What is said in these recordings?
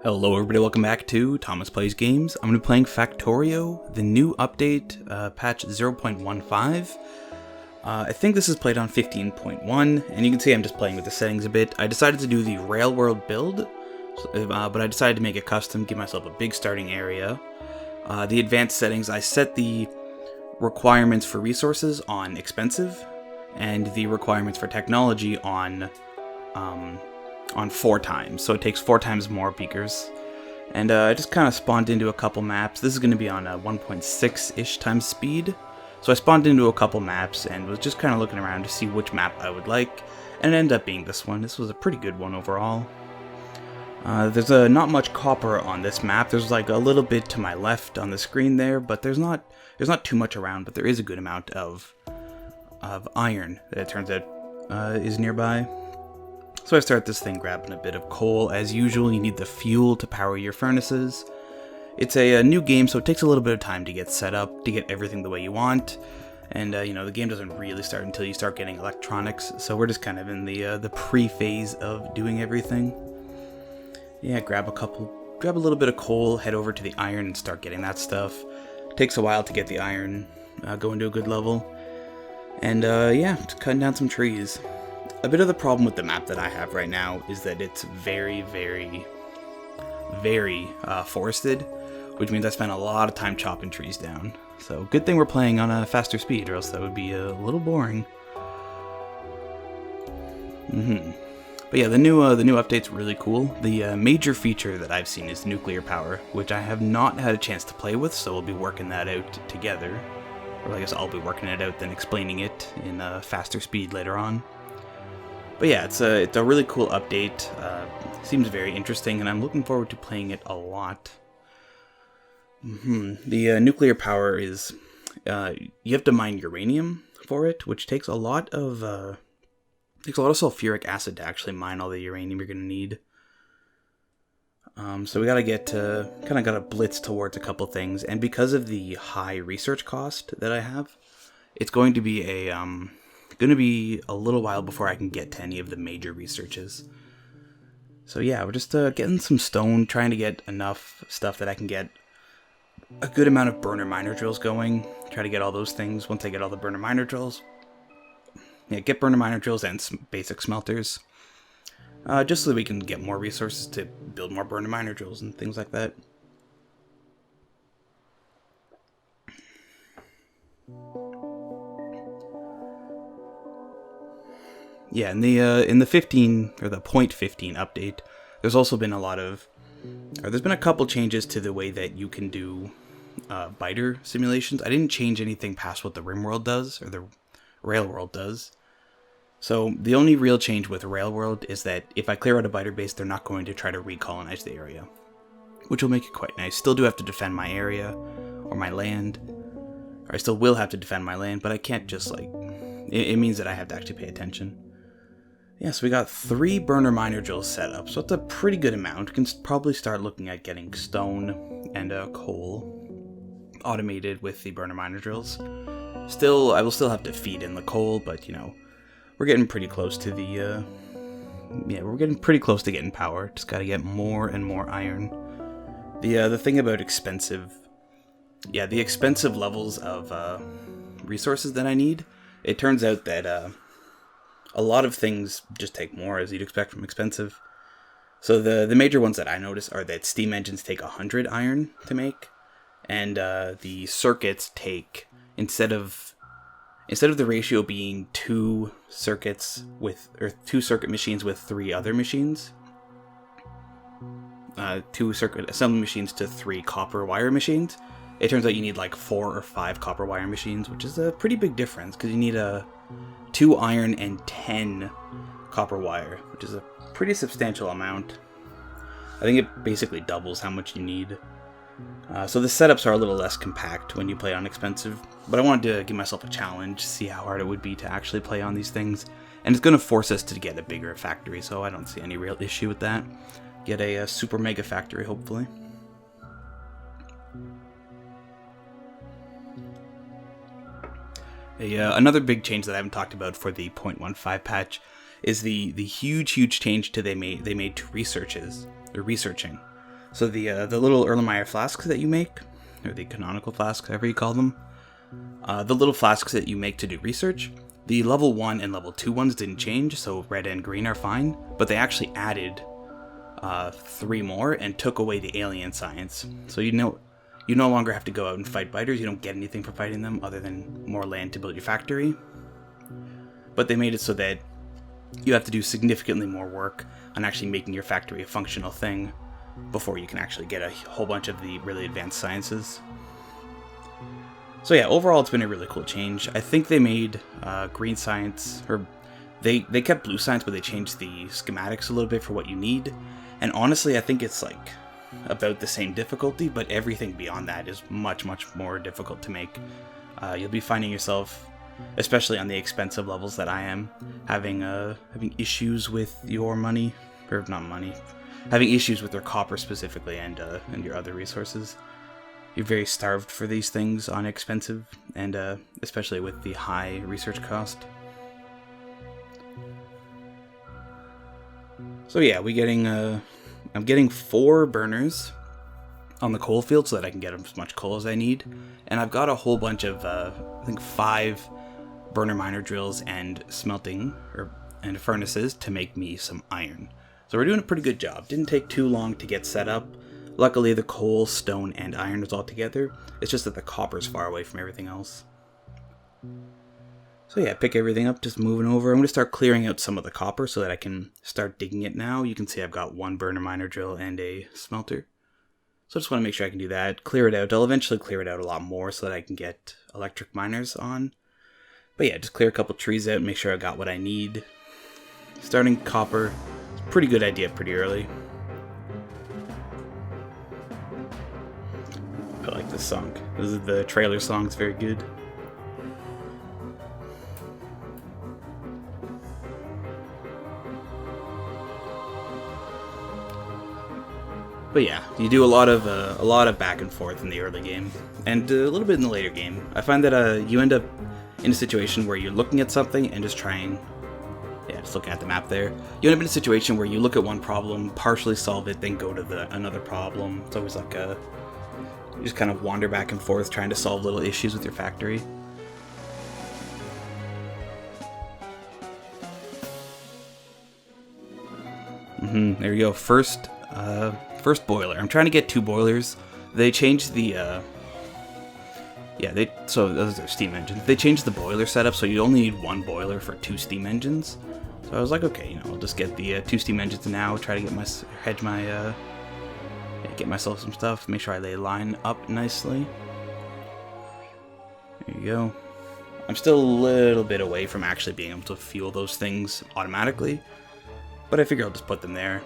Hello everybody, welcome back to Thomas Plays Games. I'm going to be playing Factorio, the new update, patch 0.15. I think this is played on 15.1, and you can see I'm just playing with the settings a bit. I decided to do the Railworld build, but I decided to make it custom, give myself a big starting area. The advanced settings, I set the requirements for resources on expensive, and the requirements for technology on 4 times, so it takes 4 times more beakers. And I just kind of spawned into a couple maps. This is going to be on 1.6-ish times speed. So I spawned into a couple maps and was just kind of looking around to see which map I would like, and it ended up being this one. This was a pretty good one overall. There's not much copper on this map. There's like a little bit to my left on the screen there, but there's not too much around, but there is a good amount of iron that it turns out is nearby. So I start this thing grabbing a bit of coal. As usual, you need the fuel to power your furnaces. It's a new game, so it takes a little bit of time to get set up, to get everything the way you want. And, the game doesn't really start until you start getting electronics, so we're just kind of in the pre-phase of doing everything. Yeah, grab a little bit of coal, head over to the iron and start getting that stuff. Takes a while to get the iron going to a good level. And, yeah, just cutting down some trees. A bit of the problem with the map that I have right now is that it's very, very, very forested, which means I spend a lot of time chopping trees down. So good thing we're playing on a faster speed, or else that would be a little boring. But yeah, the new update's really cool. The major feature that I've seen is nuclear power, which I have not had a chance to play with, so we'll be working that out together. Or I guess I'll be working it out, then explaining it in faster speed later on. But yeah, it's a really cool update. Seems very interesting, and I'm looking forward to playing it a lot. The nuclear power is you have to mine uranium for it, which takes a lot of sulfuric acid to actually mine all the uranium you're gonna need. So we gotta gotta blitz towards a couple things, and because of the high research cost that I have, it's going to be a little while before I can get to any of the major researches. So yeah, we're just getting some stone, trying to get enough stuff that I can get a good amount of burner miner drills going. Try to get all those things once I get all the burner miner drills. Yeah, get burner miner drills and some basic smelters. Just so that we can get more resources to build more burner miner drills and things like that. Yeah, in the 15 or the 0.15 update, there's also been there's been a couple changes to the way that you can do biter simulations. I didn't change anything past what the RimWorld does, or the Railworld does. So the only real change with Railworld is that if I clear out a biter base, they're not going to try to recolonize the area, which will make it quite nice. Still do have to defend my area or my land, or I still will have to defend my land, but I can't just it means that I have to actually pay attention. Yeah, so we got 3 burner miner drills set up, so it's a pretty good amount. We can probably start looking at getting stone and coal automated with the burner miner drills. I will still have to feed in the coal, but we're getting pretty close to we're getting pretty close to getting power. Just gotta get more and more iron. The thing about the expensive levels of resources that I need, it turns out that a lot of things just take more, as you'd expect from expensive. So the major ones that I notice are that steam engines take 100 iron to make, and the circuits take, instead of the ratio being 2 circuit machines with 3 other machines, 2 circuit assembly machines to 3 copper wire machines, it turns out you need like 4 or 5 copper wire machines, which is a pretty big difference, because you need 2 iron and 10 copper wire, which is a pretty substantial amount. I think it basically doubles how much you need. So the setups are a little less compact when you play on expensive, but I wanted to give myself a challenge, see how hard it would be to actually play on these things, and it's going to force us to get a bigger factory, so I don't see any real issue with that. Get a super mega factory, hopefully. Another big change that I haven't talked about for the 0.15 patch is the huge change they made to researching. So the little Erlenmeyer flasks that you make, or the canonical flasks, however you call them, the little flasks that you make to do research, the level 1 and level 2 ones didn't change, so red and green are fine, but they actually added 3 more and took away the alien science. So you no longer have to go out and fight biters. You don't get anything for fighting them other than more land to build your factory. But they made it so that you have to do significantly more work on actually making your factory a functional thing before you can actually get a whole bunch of the really advanced sciences. So yeah, overall it's been a really cool change. I think they made green science, or they kept blue science, but they changed the schematics a little bit for what you need. And honestly, I think it's like about the same difficulty, but everything beyond that is much, much more difficult to make. You'll be finding yourself, especially on the expensive levels that I am, having issues with your money, or not money, having issues with their copper specifically, and your other resources. You're very starved for these things on expensive, and especially with the high research cost. So yeah, I'm getting 4 burners on the coal field so that I can get as much coal as I need, and I've got a whole bunch of I think 5 burner miner drills and smelting and furnaces to make me some iron. So we're doing a pretty good job. Didn't take too long to get set up. Luckily the coal, stone, and iron is all together. It's just that the copper's far away from everything else. So yeah, pick everything up, just moving over. I'm going to start clearing out some of the copper so that I can start digging it now. You can see I've got 1 burner miner drill and a smelter. So I just want to make sure I can do that, clear it out. I'll eventually clear it out a lot more so that I can get electric miners on. But yeah, just clear a couple trees out, make sure I got what I need. Starting copper, it's a pretty good idea pretty early. I like this song. This is the trailer song, it's very good. But yeah, you do a lot of back and forth in the early game, and a little bit in the later game. I find that you end up in a situation where you're looking at something and just trying, just looking at the map there. You end up in a situation where you look at one problem, partially solve it, then go to another problem. It's always like you just kind of wander back and forth trying to solve little issues with your factory. There you go. First boiler. I'm trying to get 2 boilers. They changed the so those are steam engines. They changed the boiler setup, so you only need 1 boiler for 2 steam engines. So I was like, okay, I'll just get the 2 steam engines now. Try to get myself some stuff. Make sure they line up nicely. There you go. I'm still a little bit away from actually being able to fuel those things automatically, but I figure I'll just put them there.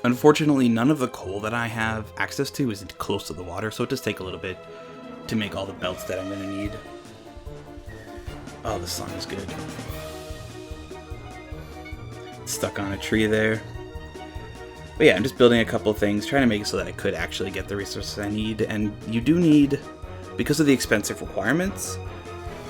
Unfortunately, none of the coal that I have access to is close to the water, so it does take a little bit to make all the belts that I'm going to need. Oh, this song is good. It's stuck on a tree there. But yeah, I'm just building a couple things, trying to make it so that I could actually get the resources I need. And you do need, because of the expensive requirements,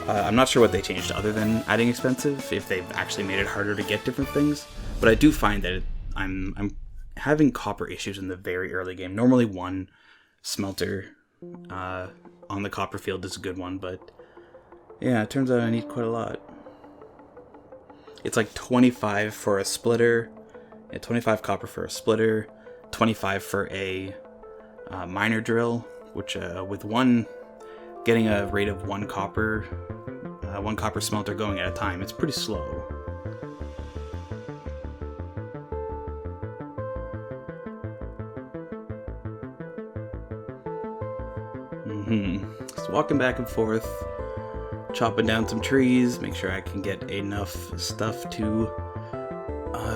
I'm not sure what they changed other than adding expensive, if they've actually made it harder to get different things. But I do find that I'm having copper issues in the very early game. Normally 1 smelter on the copper field is a good one, but yeah, it turns out I need quite a lot. It's like 25 for a splitter, 25 copper for a splitter, 25 for a miner drill, which with getting a rate of 1 copper smelter going at a time, it's pretty slow. Just walking back and forth, chopping down some trees, make sure I can get enough stuff to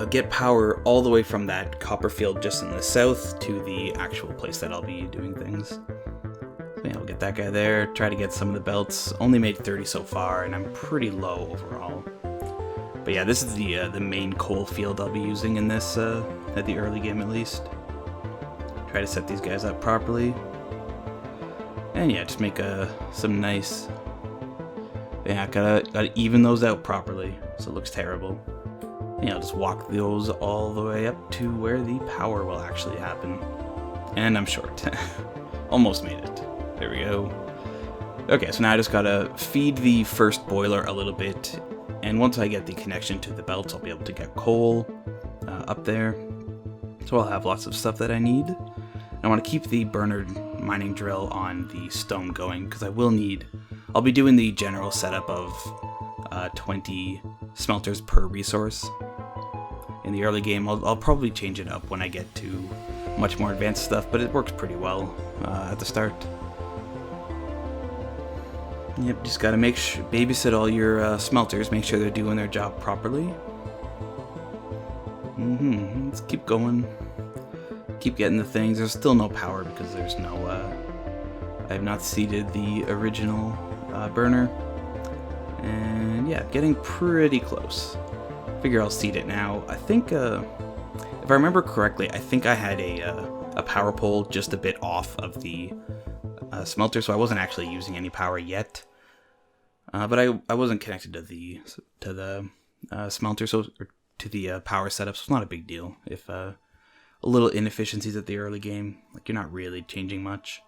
get power all the way from that copper field just in the south to the actual place that I'll be doing things. So yeah, we'll get that guy there, try to get some of the belts. Only made 30 so far, and I'm pretty low overall. But yeah, this is the main coal field I'll be using in this, at the early game at least. Try to set these guys up properly. And yeah, just make some nice... Yeah, gotta even those out properly, so it looks terrible. And I'll just walk those all the way up to where the power will actually happen. And I'm short. Almost made it. There we go. Okay, so now I just gotta feed the first boiler a little bit, and once I get the connection to the belts, I'll be able to get coal up there. So I'll have lots of stuff that I need. I want to keep the burner mining drill on the stone going, because I'll be doing the general setup of 20 smelters per resource. In the early game, I'll probably change it up when I get to much more advanced stuff, but it works pretty well at the start. Yep, just gotta babysit all your smelters, make sure they're doing their job properly. Let's keep going. Keep getting the things. There's still no power because there's no, I have not seeded the original burner. And yeah, getting pretty close. Figure I'll seed it now. I think, if I remember correctly, I think I had a power pole just a bit off of the smelter, so I wasn't actually using any power yet. But I wasn't connected to the smelter, or to the power setup, so it's not a big deal if a little inefficiencies at the early game, like you're not really changing much.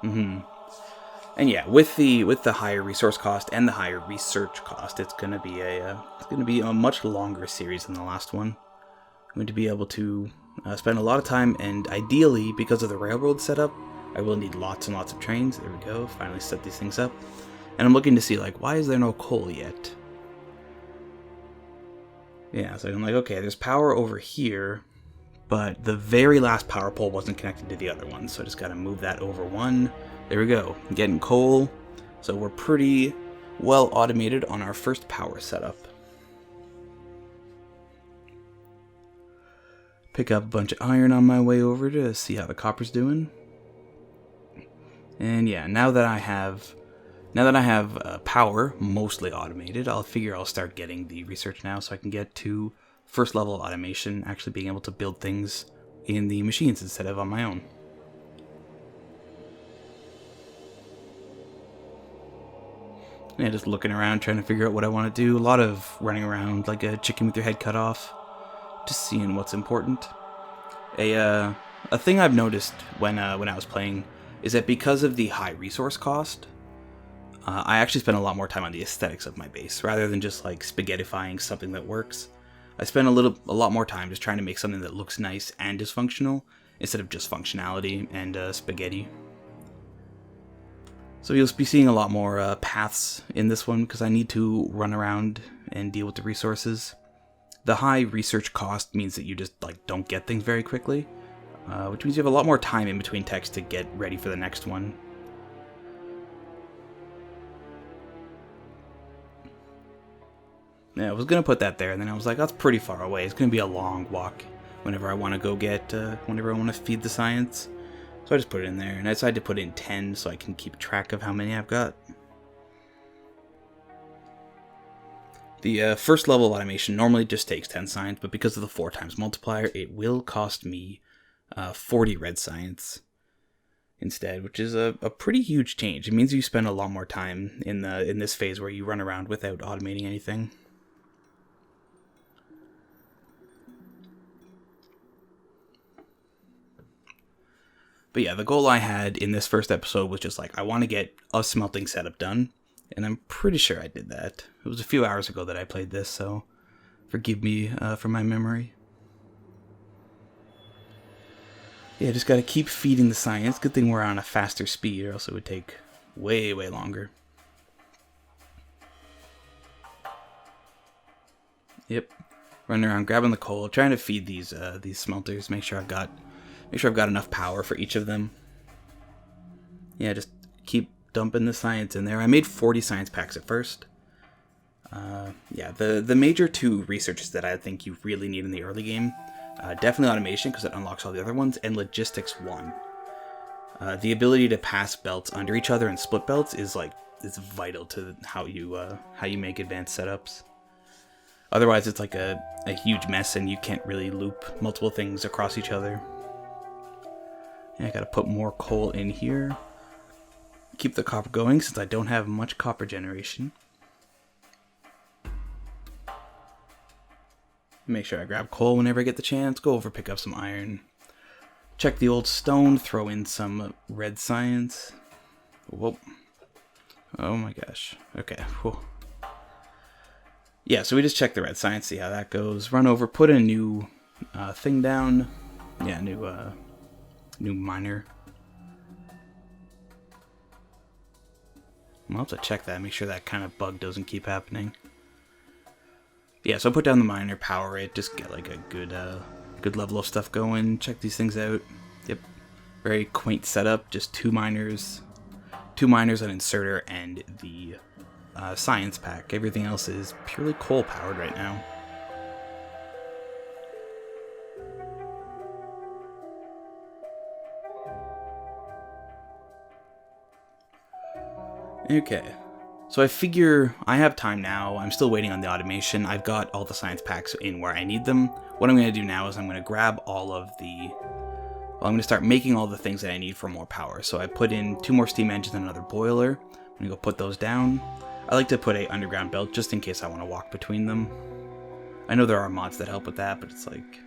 And yeah, with the higher resource cost and the higher research cost, it's gonna be a much longer series than the last one. I'm going to be able to spend a lot of time, and ideally, because of the railroad setup, I will need lots and lots of trains. There we go. Finally set these things up. And I'm looking to see, like, why is there no coal yet? Yeah, so I'm like, okay, there's power over here, but the very last power pole wasn't connected to the other one, so I just gotta move that over one. There we go. Getting coal. So we're pretty well automated on our first power setup. Pick up a bunch of iron on my way over to see how the copper's doing. And yeah, now that I have power mostly automated, I'll start getting the research now, so I can get to first level of automation, actually being able to build things in the machines instead of on my own. Yeah, just looking around, trying to figure out what I want to do. A lot of running around like a chicken with your head cut off, just seeing what's important. A thing I've noticed when I was playing is that because of the high resource cost, I actually spend a lot more time on the aesthetics of my base, rather than just like spaghettifying something that works. I spend a lot more time just trying to make something that looks nice and is functional, instead of just functionality and spaghetti. So you'll be seeing a lot more paths in this one, because I need to run around and deal with the resources. The high research cost means that you just like don't get things very quickly, which means you have a lot more time in between techs to get ready for the next one. Yeah, I was going to put that there, and then I was like, that's pretty far away. It's going to be a long walk whenever I want to whenever I want to feed the science. So I just put it in there, and I decided to put in 10 so I can keep track of how many I've got. The first level of automation normally just takes 10 science, but because of the 4 times multiplier, it will cost me 40 red science instead, which is a pretty huge change. It means you spend a lot more time in this phase where you run around without automating anything. But yeah, the goal I had in this first episode was just like, I want to get a smelting setup done, and I'm pretty sure I did that. It was a few hours ago that I played this, so forgive me for my memory. Yeah, just gotta keep feeding the science. Good thing we're on a faster speed, or else it would take way, way longer. Yep, running around grabbing the coal, trying to feed these smelters. Make sure I've got enough power for each of them. Yeah, just keep dumping the science in there. I made 40 science packs at first. Yeah, the major 2 researches that I think you really need in the early game, definitely automation, because it unlocks all the other ones, and logistics 1. The ability to pass belts under each other and split belts is vital to how you make advanced setups. Otherwise, it's like a huge mess, and you can't really loop multiple things across each other. And I gotta put more coal in here. Keep the copper going, since I don't have much copper generation. Make sure I grab coal whenever I get the chance. Go over, pick up some iron. Check the old stone, throw in some red science. Whoa. Oh my gosh. Okay. Whoa. Yeah, so we just check the red science, see how that goes. Run over, put a new thing down. Yeah, new miner. I'll have to check that, make sure that kind of bug doesn't keep happening. Yeah, so I put down the miner, power it, just get like a good level of stuff going. Check these things out. Yep, very quaint setup. Just two miners, an inserter, and the science pack. Everything else is purely coal powered right now. Okay, so I figure I have time now. I'm still waiting on the automation. I've got all the science packs in where I need them. What I'm going to do now is I'm going to grab all of the... Well, I'm going to start making all the things that I need for more power. So I put in 2 more steam engines and another boiler. I'm going to go put those down. I like to put a underground belt just in case I want to walk between them. I know there are mods that help with that, but it's like...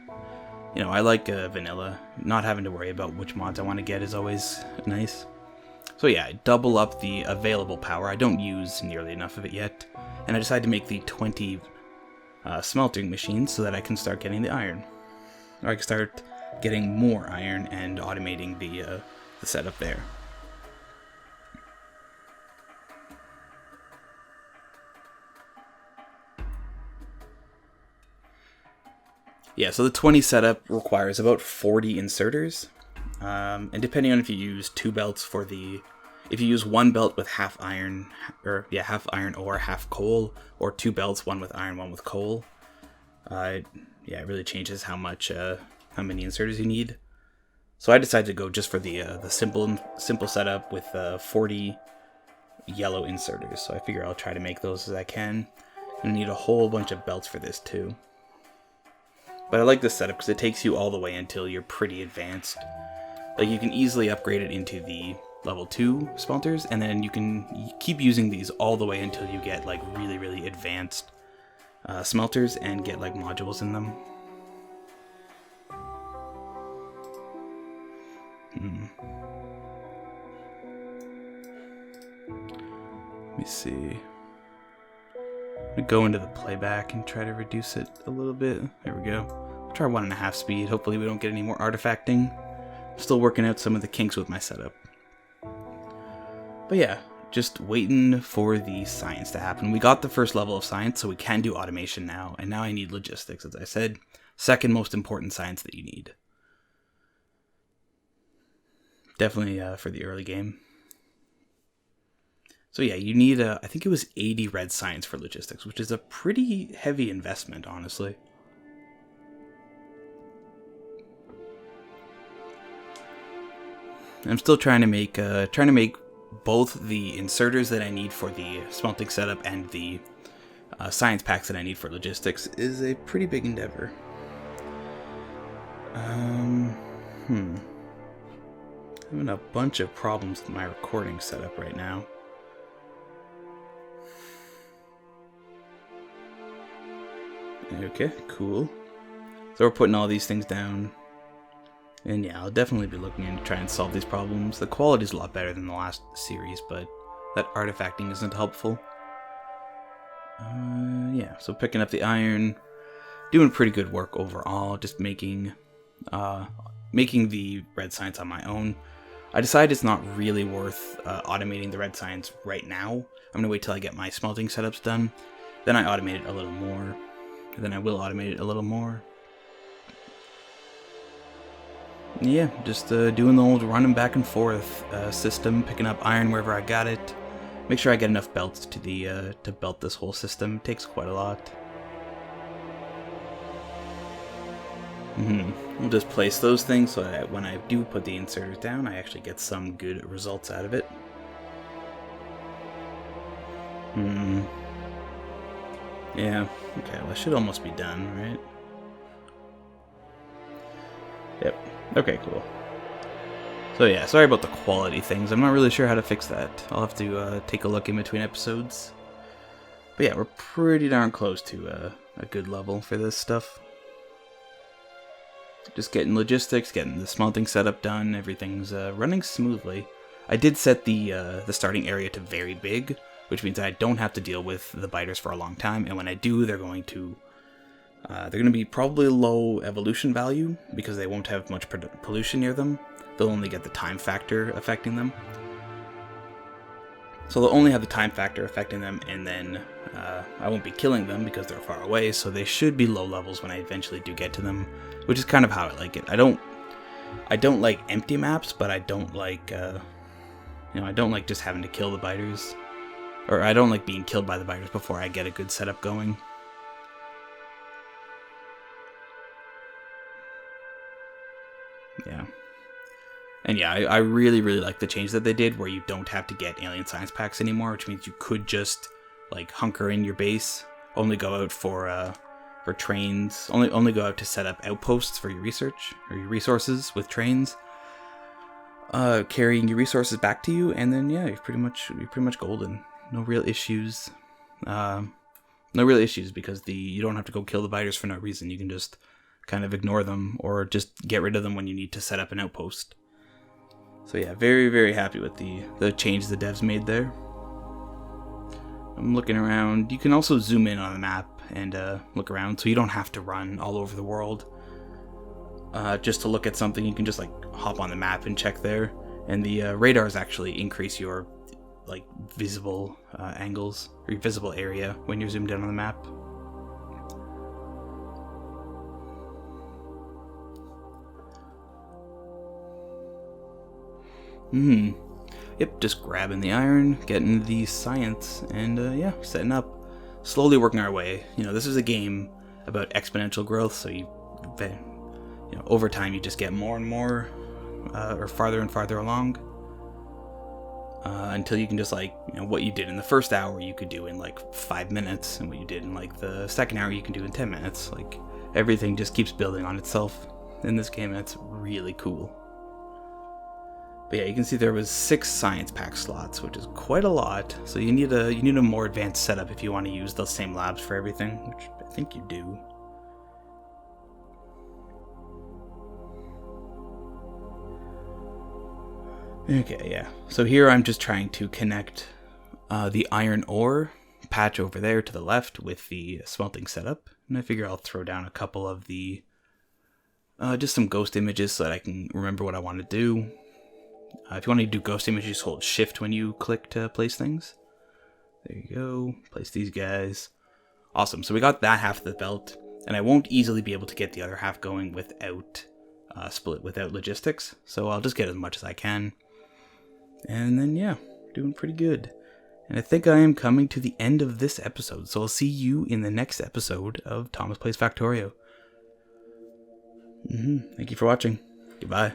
You know, I like vanilla. Not having to worry about which mods I want to get is always nice. So yeah, I double up the available power. I don't use nearly enough of it yet. And I decided to make the 20 smelting machines so that I can start getting the iron. Or I can start getting more iron and automating the setup there. Yeah, so the 20 setup requires about 40 inserters. And depending on if you use 2 belts for the... If you use 1 belt with half iron or half coal, or 2 belts, 1 with iron, 1 with coal, it really changes how many inserters you need. So I decided to go just for the simple setup with 40 yellow inserters. So I figure I'll try to make those as I can. I need a whole bunch of belts for this too. But I like this setup because it takes you all the way until you're pretty advanced. Like, you can easily upgrade it into the level 2 smelters, and then you can keep using these all the way until you get like really, really advanced smelters and get like modules in them. Let me see. I'm gonna go into the playback and try to reduce it a little bit. There we go. I'll try 1.5 speed. Hopefully we don't get any more artifacting. Still working out some of the kinks with my setup. But yeah, just waiting for the science to happen. We got the first level of science, so we can do automation now. And now I need logistics, as I said. Second most important science that you need. Definitely for the early game. So yeah, you need, I think it was 80 red science for logistics, which is a pretty heavy investment, honestly. I'm still trying to make both the inserters that I need for the smelting setup and the science packs that I need for logistics is a pretty big endeavor. Having a bunch of problems with my recording setup right now. Okay, cool. So we're putting all these things down. And yeah, I'll definitely be looking in to try and solve these problems. The quality is a lot better than the last series, but that artifacting isn't helpful. Yeah, so picking up the iron, doing pretty good work overall, just making the red science on my own. I decided it's not really worth automating the red science right now. I'm going to wait till I get my smelting setups done. Then I automate it a little more. Then I will automate it a little more. Yeah, just doing the old running back and forth system, picking up iron wherever I got it. Make sure I get enough belts to belt this whole system. It takes quite a lot. We'll just place those things so that when I do put the inserters down, I actually get some good results out of it. Yeah, okay, well, I should almost be done, right? Yep. Okay, cool. So yeah, sorry about the quality things. I'm not really sure how to fix that. I'll have to take a look in between episodes. But yeah, we're pretty darn close to a good level for this stuff. just getting logistics, getting the smelting setup done. Everything's running smoothly. I did set the starting area to very big, which means I don't have to deal with the biters for a long time. And when I do, they're going to be probably low evolution value because they won't have much pollution near them. They'll only get the time factor affecting them. So they'll only have the time factor affecting them, and then I won't be killing them because they're far away, so they should be low levels when I eventually do get to them, which is kind of how I like it. I don't like empty maps, but I don't like, I don't like just having to kill the biters, or I don't like being killed by the biters before I get a good setup going. Yeah. And yeah, I really, really like the change that they did where you don't have to get alien science packs anymore, which means you could just, like, hunker in your base, only go out for trains, only go out to set up outposts for your research, or your resources with trains, carrying your resources back to you, and then, yeah, you're pretty much golden. No real issues. No real issues because you don't have to go kill the biters for no reason. You can just kind of ignore them, or just get rid of them when you need to set up an outpost. So yeah, very, very happy with the change the devs made there. I'm looking around. You can also zoom in on the map and look around, so you don't have to run all over the world just to look at something. You can just like hop on the map and check there. And the radars actually increase your like visible angles or your visible area when you're zoomed in on the map. Yep, just grabbing the iron, getting the science, and yeah, setting up. Slowly working our way. This is a game about exponential growth, so over time you just get more and more, or farther and farther along, until you can just what you did in the first hour you could do in like 5 minutes, and what you did in like the second hour you can do in 10 minutes. Like everything just keeps building on itself in this game, and it's really cool. But yeah, you can see there was 6 science pack slots, which is quite a lot. So you need a more advanced setup if you want to use those same labs for everything, which I think you do. Okay, yeah. So here I'm just trying to connect the iron ore patch over there to the left with the smelting setup, and I figure I'll throw down a couple of the just some ghost images so that I can remember what I want to do. If you want to do ghost images, just hold shift when you click to place things. There you go. Place these guys. Awesome. So we got that half of the belt, and I won't easily be able to get the other half going without without logistics. So I'll just get as much as I can. And then yeah, doing pretty good. And I think I am coming to the end of this episode. So I'll see you in the next episode of Thomas Plays Factorio. Thank you for watching. Goodbye.